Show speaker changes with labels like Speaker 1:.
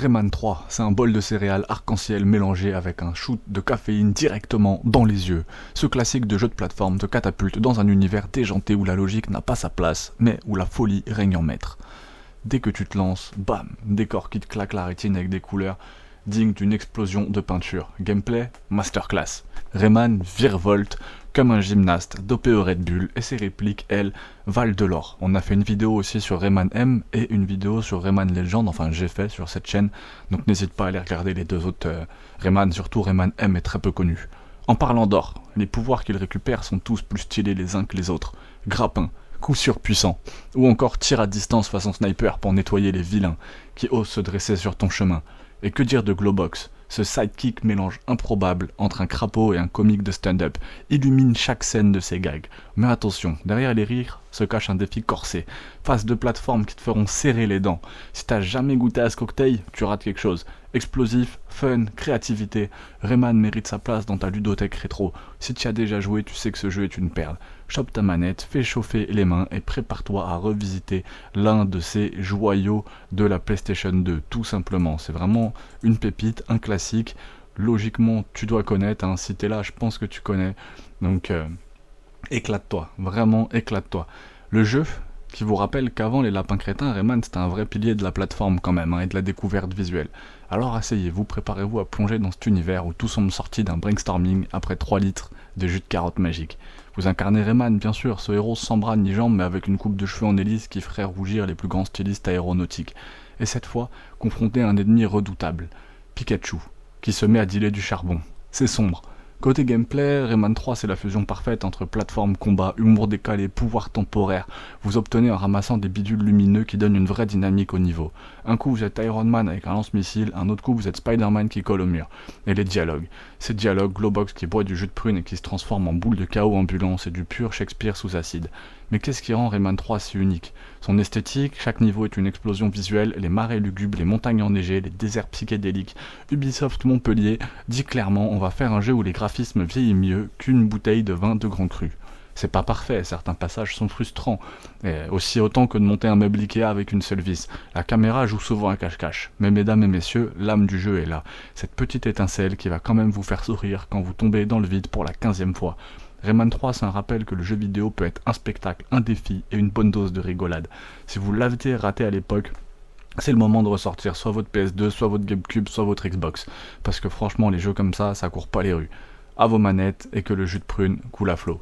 Speaker 1: Rayman 3, c'est un bol de céréales arc-en-ciel mélangé avec un shoot de caféine directement dans les yeux. Ce classique de jeu de plateforme te catapulte dans un univers déjanté où la logique n'a pas sa place, mais où la folie règne en maître. Dès que tu te lances, bam, décor qui te claque la rétine avec des couleurs digne d'une explosion de peinture. Gameplay, masterclass. Rayman virevolte comme un gymnaste, dopé au Red Bull, et ses répliques, elles, valent de l'or. On a fait une vidéo aussi sur Rayman M et une vidéo sur Rayman Legend, enfin j'ai fait sur cette chaîne, donc n'hésite pas à aller regarder les deux autres Rayman, surtout Rayman M est très peu connu. En parlant d'or, les pouvoirs qu'il récupère sont tous plus stylés les uns que les autres. Grappin, coup surpuissant, ou encore tir à distance façon sniper pour nettoyer les vilains qui osent se dresser sur ton chemin. Et que dire de Glowbox, ce sidekick mélange improbable entre un crapaud et un comique de stand-up, illumine chaque scène de ses gags. Mais attention, derrière les rires se cache un défi corsé, phase de plateforme qui te feront serrer les dents. Si t'as jamais goûté à ce cocktail, tu rates quelque chose. Explosif, fun, créativité, Rayman mérite sa place dans ta ludothèque rétro. Si tu y as déjà joué, tu sais que ce jeu est une perle. Chope ta manette, fais chauffer les mains et prépare-toi à revisiter l'un de ces joyaux de la PlayStation 2, tout simplement. C'est vraiment une pépite, un classique. Logiquement, tu dois connaître, hein. Si t'es là, je pense que tu connais. Donc, éclate-toi, vraiment éclate-toi. Le jeu qui vous rappelle qu'avant les lapins crétins, Rayman c'était un vrai pilier de la plateforme quand même, hein, et de la découverte visuelle. Alors asseyez-vous, préparez-vous à plonger dans cet univers où tout semble sorti d'un brainstorming après 3 litres de jus de carotte magique. Vous incarnez Rayman, bien sûr, ce héros sans bras ni jambes mais avec une coupe de cheveux en hélice qui ferait rougir les plus grands stylistes aéronautiques. Et cette fois, confronté à un ennemi redoutable, Pikachu, qui se met à dealer du charbon. C'est sombre. Côté gameplay, Rayman 3 c'est la fusion parfaite entre plateforme, combat, humour décalé, pouvoir temporaire. Vous obtenez en ramassant des bidules lumineux qui donnent une vraie dynamique au niveau. Un coup vous êtes Iron Man avec un lance-missile, un autre coup vous êtes Spider-Man qui colle au mur. Et les dialogues. Ces dialogues, Glowbox qui boit du jus de prune et qui se transforme en boule de chaos ambulant, c'est du pur Shakespeare sous acide. Mais qu'est-ce qui rend Rayman 3 si unique? Son esthétique, chaque niveau est une explosion visuelle, les marais lugubres, les montagnes enneigées, les déserts psychédéliques. Ubisoft Montpellier dit clairement on va faire un jeu où les graphismes vieillissent mieux qu'une bouteille de vin de grand cru. C'est pas parfait, certains passages sont frustrants, et aussi autant que de monter un meuble Ikea avec une seule vis. La caméra joue souvent à cache-cache, mais mesdames et messieurs, l'âme du jeu est là. Cette petite étincelle qui va quand même vous faire sourire quand vous tombez dans le vide pour la 15e fois. Rayman 3 c'est un rappel que le jeu vidéo peut être un spectacle, un défi et une bonne dose de rigolade. Si vous l'avez raté à l'époque, c'est le moment de ressortir soit votre PS2, soit votre GameCube, soit votre Xbox. Parce que franchement les jeux comme ça court pas les rues. À vos manettes et que le jus de prune coule à flot.